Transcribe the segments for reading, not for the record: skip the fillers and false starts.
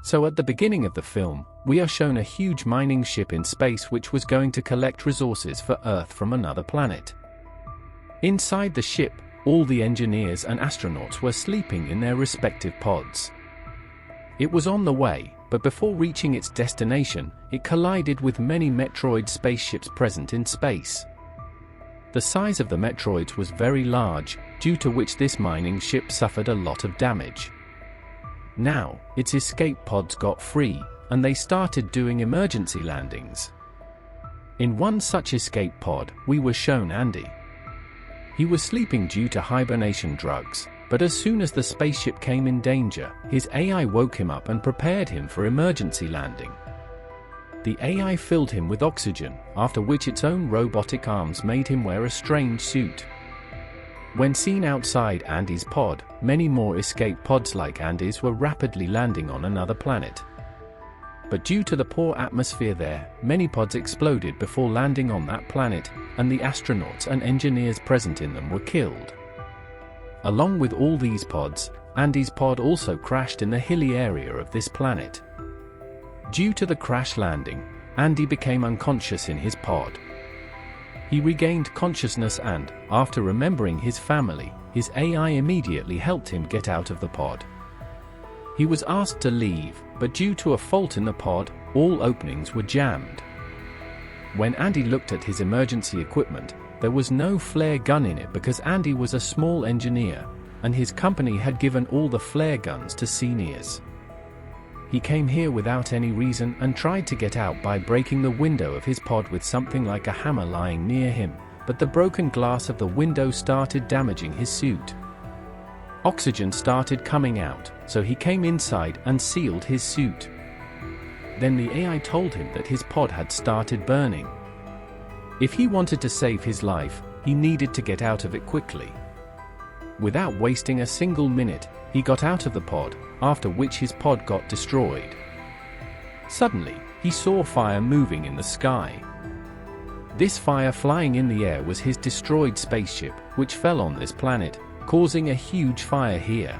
So at the beginning of the film, we are shown a huge mining ship in space which was going to collect resources for Earth from another planet. Inside the ship, all the engineers and astronauts were sleeping in their respective pods. It was on the way, but before reaching its destination, it collided with many Metroid spaceships present in space. The size of the Metroids was very large, due to which this mining ship suffered a lot of damage. Now, its escape pods got free, and they started doing emergency landings. In one such escape pod, we were shown Andy. He was sleeping due to hibernation drugs, but as soon as the spaceship came in danger, his AI woke him up and prepared him for emergency landing. The AI filled him with oxygen, after which its own robotic arms made him wear a strange suit. When seen outside Andy's pod, many more escape pods like Andy's were rapidly landing on another planet. But due to the poor atmosphere there, many pods exploded before landing on that planet, and the astronauts and engineers present in them were killed. Along with all these pods, Andy's pod also crashed in the hilly area of this planet. Due to the crash landing, Andy became unconscious in his pod. He regained consciousness and, after remembering his family, his AI immediately helped him get out of the pod. He was asked to leave, but due to a fault in the pod, all openings were jammed. When Andy looked at his emergency equipment, there was no flare gun in it because Andy was a small engineer, and his company had given all the flare guns to seniors. He came here without any reason and tried to get out by breaking the window of his pod with something like a hammer lying near him, but the broken glass of the window started damaging his suit. Oxygen started coming out, so he came inside and sealed his suit. Then the AI told him that his pod had started burning. If he wanted to save his life, he needed to get out of it quickly. Without wasting a single minute, he got out of the pod, after which his pod got destroyed. Suddenly, he saw fire moving in the sky. This fire flying in the air was his destroyed spaceship, which fell on this planet, causing a huge fire here.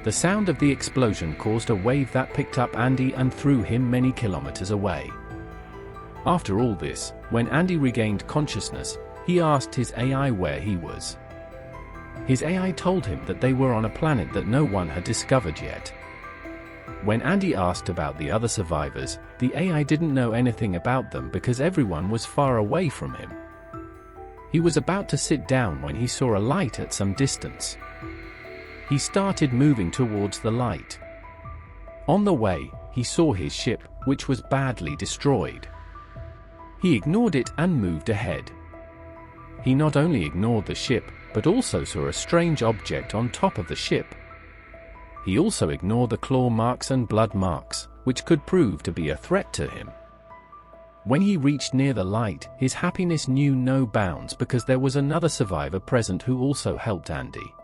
The sound of the explosion caused a wave that picked up Andy and threw him many kilometers away. After all this, when Andy regained consciousness, he asked his AI where he was. His AI told him that they were on a planet that no one had discovered yet. When Andy asked about the other survivors, the AI didn't know anything about them because everyone was far away from him. He was about to sit down when he saw a light at some distance. He started moving towards the light. On the way, he saw his ship, which was badly destroyed. He ignored it and moved ahead. He not only ignored the ship, but also saw a strange object on top of the ship. He also ignored the claw marks and blood marks, which could prove to be a threat to him. When he reached near the light, his happiness knew no bounds because there was another survivor present who also helped Andy.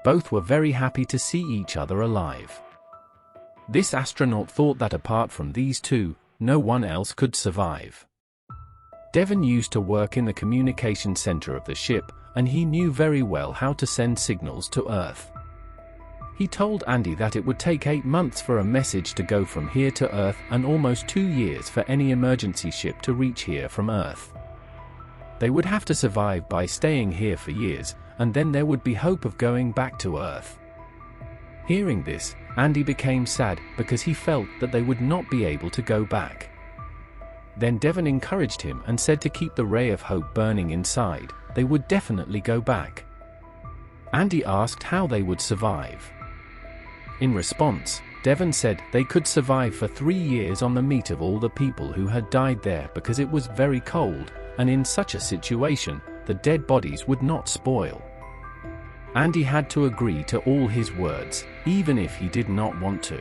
Both were very happy to see each other alive. This astronaut thought that apart from these two, no one else could survive. Devon used to work in the communication center of the ship, and he knew very well how to send signals to Earth. He told Andy that it would take 8 months for a message to go from here to Earth and almost 2 years for any emergency ship to reach here from Earth. They would have to survive by staying here for years, and then there would be hope of going back to Earth. Hearing this, Andy became sad because he felt that they would not be able to go back. Then Devon encouraged him and said to keep the ray of hope burning inside, they would definitely go back. Andy asked how they would survive. In response, Devon said they could survive for 3 years on the meat of all the people who had died there because it was very cold, and in such a situation, the dead bodies would not spoil. Andy had to agree to all his words, even if he did not want to.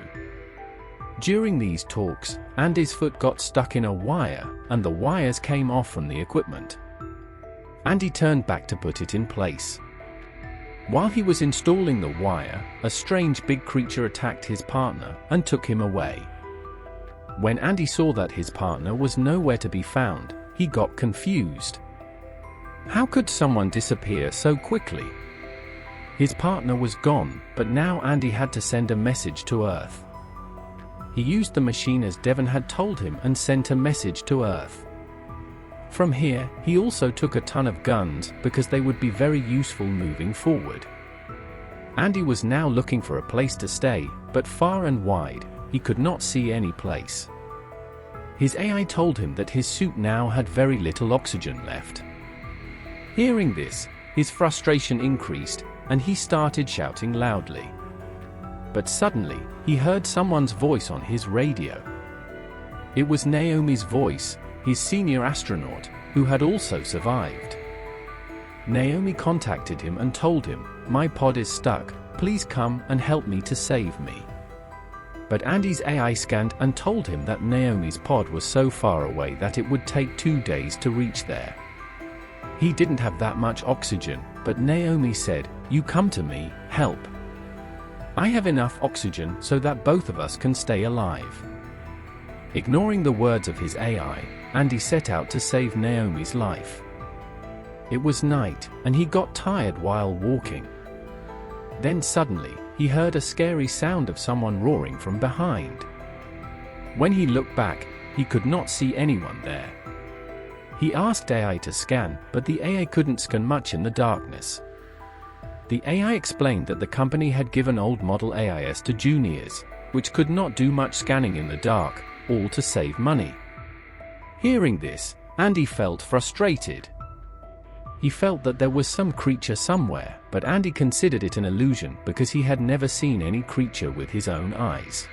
During these talks, Andy's foot got stuck in a wire, and the wires came off from the equipment. Andy turned back to put it in place. While he was installing the wire, a strange big creature attacked his partner and took him away. When Andy saw that his partner was nowhere to be found, he got confused. How could someone disappear so quickly? His partner was gone, but now Andy had to send a message to Earth. He used the machine as Devon had told him and sent a message to Earth. From here, he also took a ton of guns because they would be very useful moving forward. Andy was now looking for a place to stay, but far and wide, he could not see any place. His AI told him that his suit now had very little oxygen left. Hearing this, his frustration increased, and he started shouting loudly. But suddenly, he heard someone's voice on his radio. It was Naomi's voice, his senior astronaut, who had also survived. Naomi contacted him and told him, "My pod is stuck, please come and help me to save me." But Andy's AI scanned and told him that Naomi's pod was so far away that it would take 2 days to reach there. He didn't have that much oxygen, but Naomi said, "You come to me, help. I have enough oxygen so that both of us can stay alive." Ignoring the words of his AI, Andy set out to save Naomi's life. It was night, and he got tired while walking. Then suddenly, he heard a scary sound of someone roaring from behind. When he looked back, he could not see anyone there. He asked AI to scan, but the AI couldn't scan much in the darkness. The AI explained that the company had given old model AIs to juniors, which could not do much scanning in the dark, all to save money. Hearing this, Andy felt frustrated. He felt that there was some creature somewhere, but Andy considered it an illusion because he had never seen any creature with his own eyes.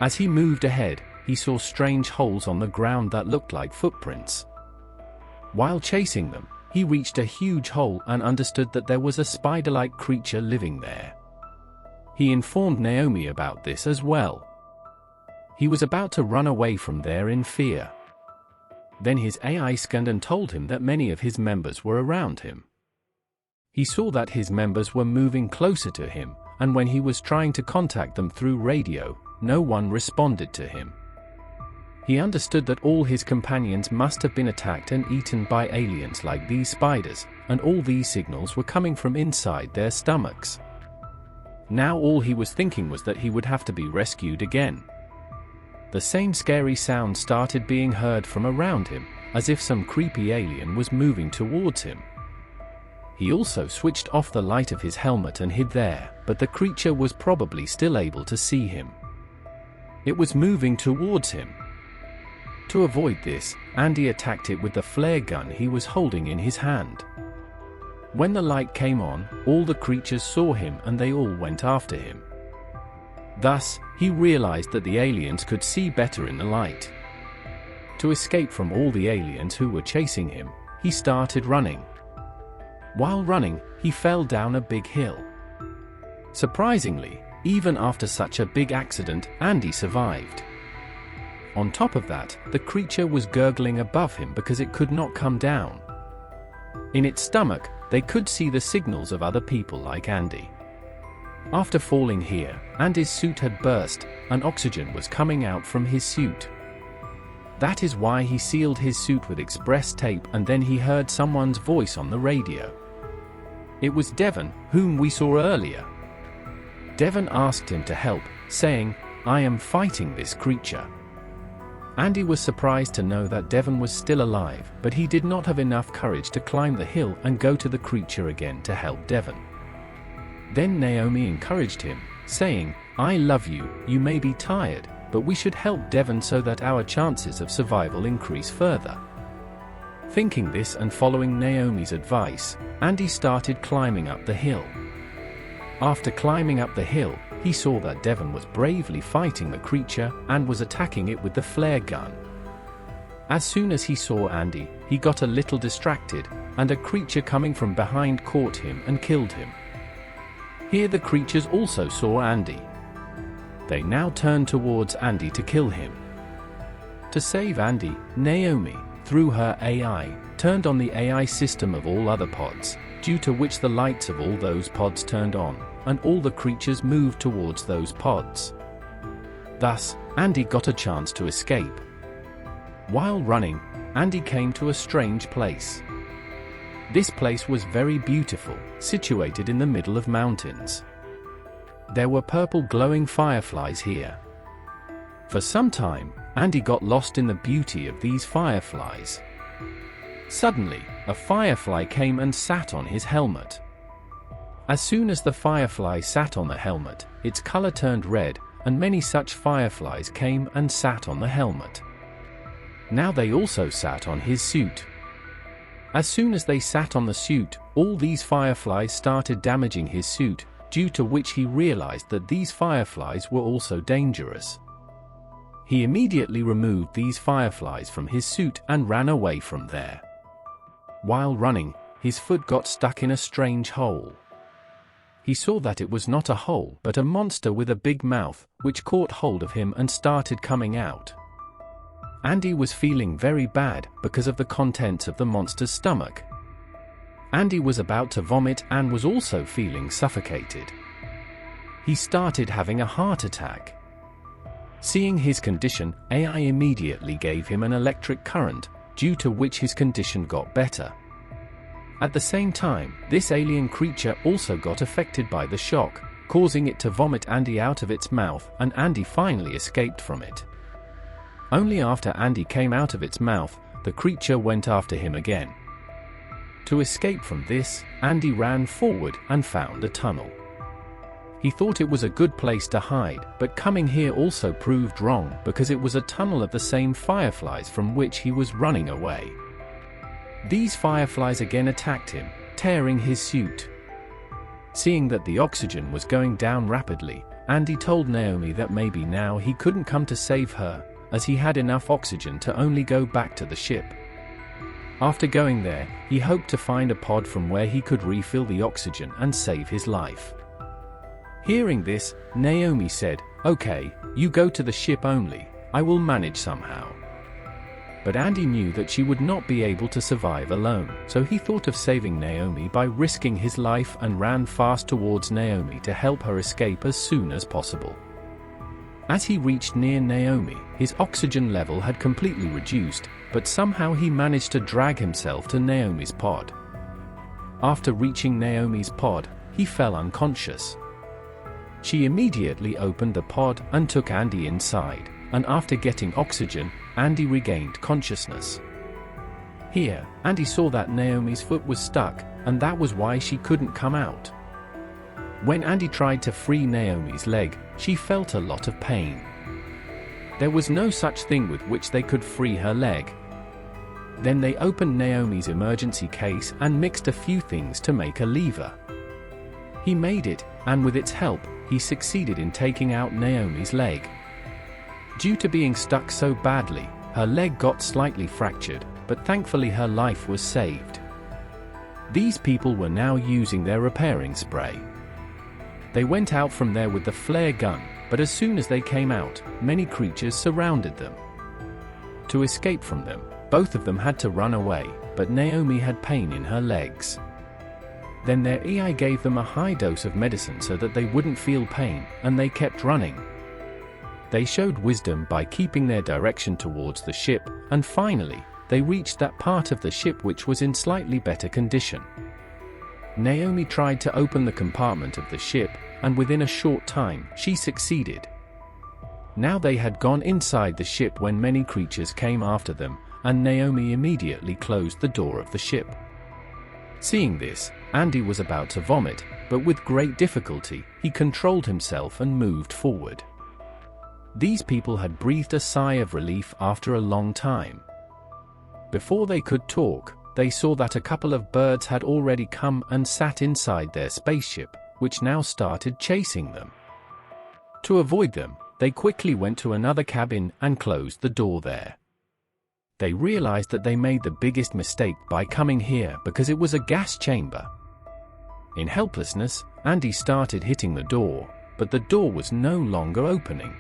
As he moved ahead, he saw strange holes on the ground that looked like footprints. While chasing them, he reached a huge hole and understood that there was a spider-like creature living there. He informed Naomi about this as well. He was about to run away from there in fear. Then his AI scanned and told him that many of his members were around him. He saw that his members were moving closer to him, and when he was trying to contact them through radio, no one responded to him. He understood that all his companions must have been attacked and eaten by aliens like these spiders, and all these signals were coming from inside their stomachs. Now all he was thinking was that he would have to be rescued again. The same scary sound started being heard from around him, as if some creepy alien was moving towards him. He also switched off the light of his helmet and hid there, but the creature was probably still able to see him. It was moving towards him. To avoid this, Andy attacked it with the flare gun he was holding in his hand. When the light came on, all the creatures saw him and they all went after him. Thus, he realized that the aliens could see better in the light. To escape from all the aliens who were chasing him, he started running. While running, he fell down a big hill. Surprisingly, even after such a big accident, Andy survived. On top of that, the creature was gurgling above him because it could not come down. In its stomach, they could see the signals of other people like Andy. After falling here, Andy's suit had burst, and oxygen was coming out from his suit. That is why he sealed his suit with express tape, and then he heard someone's voice on the radio. It was Devon, whom we saw earlier. Devon asked him to help, saying, "I am fighting this creature." Andy was surprised to know that Devon was still alive, but he did not have enough courage to climb the hill and go to the creature again to help Devon. Then Naomi encouraged him, saying, "I love you, you may be tired, but we should help Devon so that our chances of survival increase further." Thinking this and following Naomi's advice, Andy started climbing up the hill. After climbing up the hill, he saw that Devon was bravely fighting the creature and was attacking it with the flare gun. As soon as he saw Andy, he got a little distracted, and a creature coming from behind caught him and killed him. Here the creatures also saw Andy. They now turned towards Andy to kill him. To save Andy, Naomi, through her AI, turned on the AI system of all other pods, due to which the lights of all those pods turned on, and all the creatures moved towards those pods. Thus, Andy got a chance to escape. While running, Andy came to a strange place. This place was very beautiful, situated in the middle of mountains. There were purple glowing fireflies here. For some time, Andy got lost in the beauty of these fireflies. Suddenly, a firefly came and sat on his helmet. As soon as the firefly sat on the helmet, its color turned red, and many such fireflies came and sat on the helmet. Now they also sat on his suit. As soon as they sat on the suit, all these fireflies started damaging his suit, due to which he realized that these fireflies were also dangerous. He immediately removed these fireflies from his suit and ran away from there. While running, his foot got stuck in a strange hole. He saw that it was not a hole but a monster with a big mouth, which caught hold of him and started coming out. Andy was feeling very bad because of the contents of the monster's stomach. Andy was about to vomit and was also feeling suffocated. He started having a heart attack. Seeing his condition, AI immediately gave him an electric current, due to which his condition got better. At the same time, this alien creature also got affected by the shock, causing it to vomit Andy out of its mouth, and Andy finally escaped from it. Only after Andy came out of its mouth, the creature went after him again. To escape from this, Andy ran forward and found a tunnel. He thought it was a good place to hide, but coming here also proved wrong because it was a tunnel of the same fireflies from which he was running away. These fireflies again attacked him, tearing his suit. Seeing that the oxygen was going down rapidly, Andy told Naomi that maybe now he couldn't come to save her, as he had enough oxygen to only go back to the ship. After going there, he hoped to find a pod from where he could refill the oxygen and save his life. Hearing this, Naomi said, "Okay, you go to the ship only, I will manage somehow." But Andy knew that she would not be able to survive alone, so he thought of saving Naomi by risking his life and ran fast towards Naomi to help her escape as soon as possible. As he reached near Naomi, his oxygen level had completely reduced, but somehow he managed to drag himself to Naomi's pod. After reaching Naomi's pod, he fell unconscious. She immediately opened the pod and took Andy inside, and after getting oxygen, Andy regained consciousness. Here, Andy saw that Naomi's foot was stuck, and that was why she couldn't come out. When Andy tried to free Naomi's leg, she felt a lot of pain. There was no such thing with which they could free her leg. Then they opened Naomi's emergency case and mixed a few things to make a lever. He made it, and with its help, he succeeded in taking out Naomi's leg. Due to being stuck so badly, her leg got slightly fractured, but thankfully her life was saved. These people were now using their repairing spray. They went out from there with the flare gun, but as soon as they came out, many creatures surrounded them. To escape from them, both of them had to run away, but Naomi had pain in her legs. Then their AI gave them a high dose of medicine so that they wouldn't feel pain, and they kept running. They showed wisdom by keeping their direction towards the ship, and finally, they reached that part of the ship which was in slightly better condition. Naomi tried to open the compartment of the ship, and within a short time, she succeeded. Now they had gone inside the ship when many creatures came after them, and Naomi immediately closed the door of the ship. Seeing this, Andy was about to vomit, but with great difficulty, he controlled himself and moved forward. These people had breathed a sigh of relief after a long time. Before they could talk, they saw that a couple of birds had already come and sat inside their spaceship, which now started chasing them. To avoid them, they quickly went to another cabin and closed the door there. They realized that they made the biggest mistake by coming here because it was a gas chamber. In helplessness, Andy started hitting the door, but the door was no longer opening.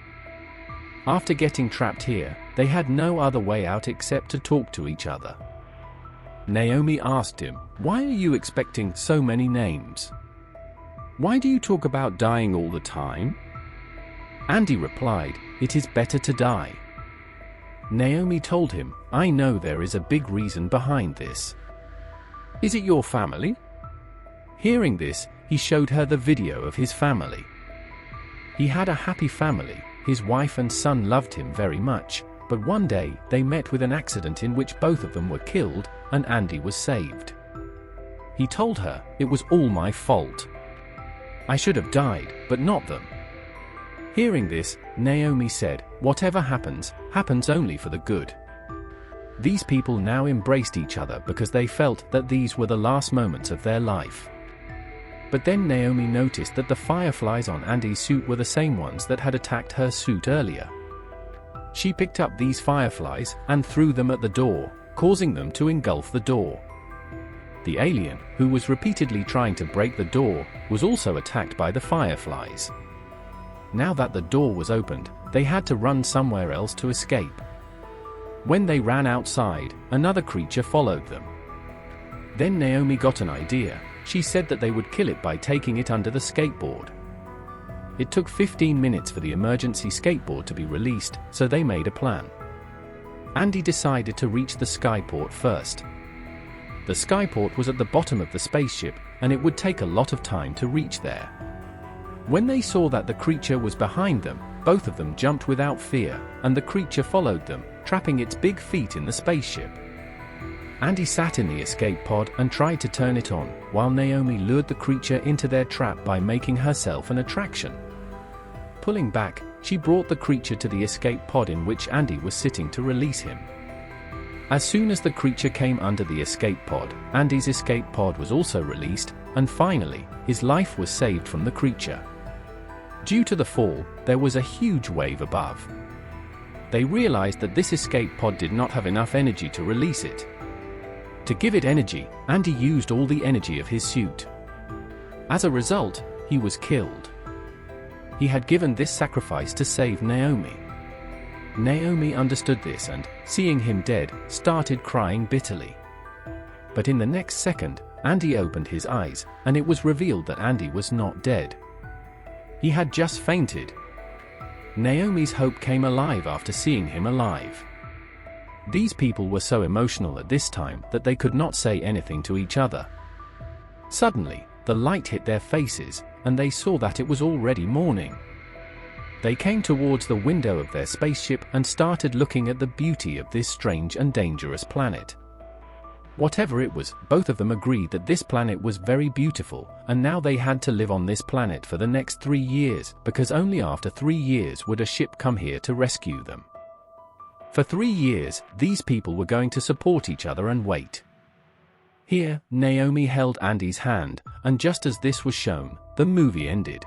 After getting trapped here, they had no other way out except to talk to each other. Naomi asked him, "Why are you expecting so many names? Why do you talk about dying all the time?" Andy replied, "It is better to die." Naomi told him, "I know there is a big reason behind this. Is it your family?" Hearing this, he showed her the video of his family. He had a happy family, his wife and son loved him very much, but one day they met with an accident in which both of them were killed, and Andy was saved. He told her, "It was all my fault. I should have died, but not them." Hearing this, Naomi said, "Whatever happens, happens only for the good." These people now embraced each other because they felt that these were the last moments of their life. But then Naomi noticed that the fireflies on Andy's suit were the same ones that had attacked her suit earlier. She picked up these fireflies and threw them at the door, causing them to engulf the door. The alien, who was repeatedly trying to break the door, was also attacked by the fireflies. Now that the door was opened, they had to run somewhere else to escape. When they ran outside, another creature followed them. Then Naomi got an idea. She said that they would kill it by taking it under the skateboard. It took 15 minutes for the emergency skateboard to be released, so they made a plan. Andy decided to reach the skyport first. The skyport was at the bottom of the spaceship, and it would take a lot of time to reach there. When they saw that the creature was behind them, both of them jumped without fear, and the creature followed them, trapping its big feet in the spaceship. Andy sat in the escape pod and tried to turn it on, while Naomi lured the creature into their trap by making herself an attraction. Pulling back, she brought the creature to the escape pod in which Andy was sitting to release him. As soon as the creature came under the escape pod, Andy's escape pod was also released, and finally, his life was saved from the creature. Due to the fall, there was a huge wave above. They realized that this escape pod did not have enough energy to release it. To give it energy, Andy used all the energy of his suit. As a result, he was killed. He had given this sacrifice to save Naomi. Naomi understood this and, seeing him dead, started crying bitterly. But in the next second, Andy opened his eyes, and it was revealed that Andy was not dead. He had just fainted. Naomi's hope came alive after seeing him alive. These people were so emotional at this time that they could not say anything to each other. Suddenly, the light hit their faces, and they saw that it was already morning. They came towards the window of their spaceship and started looking at the beauty of this strange and dangerous planet. Whatever it was, both of them agreed that this planet was very beautiful, and now they had to live on this planet for the next 3 years, because only after 3 years would a ship come here to rescue them. For 3 years, these people were going to support each other and wait. Here, Naomi held Andy's hand, and just as this was shown, the movie ended.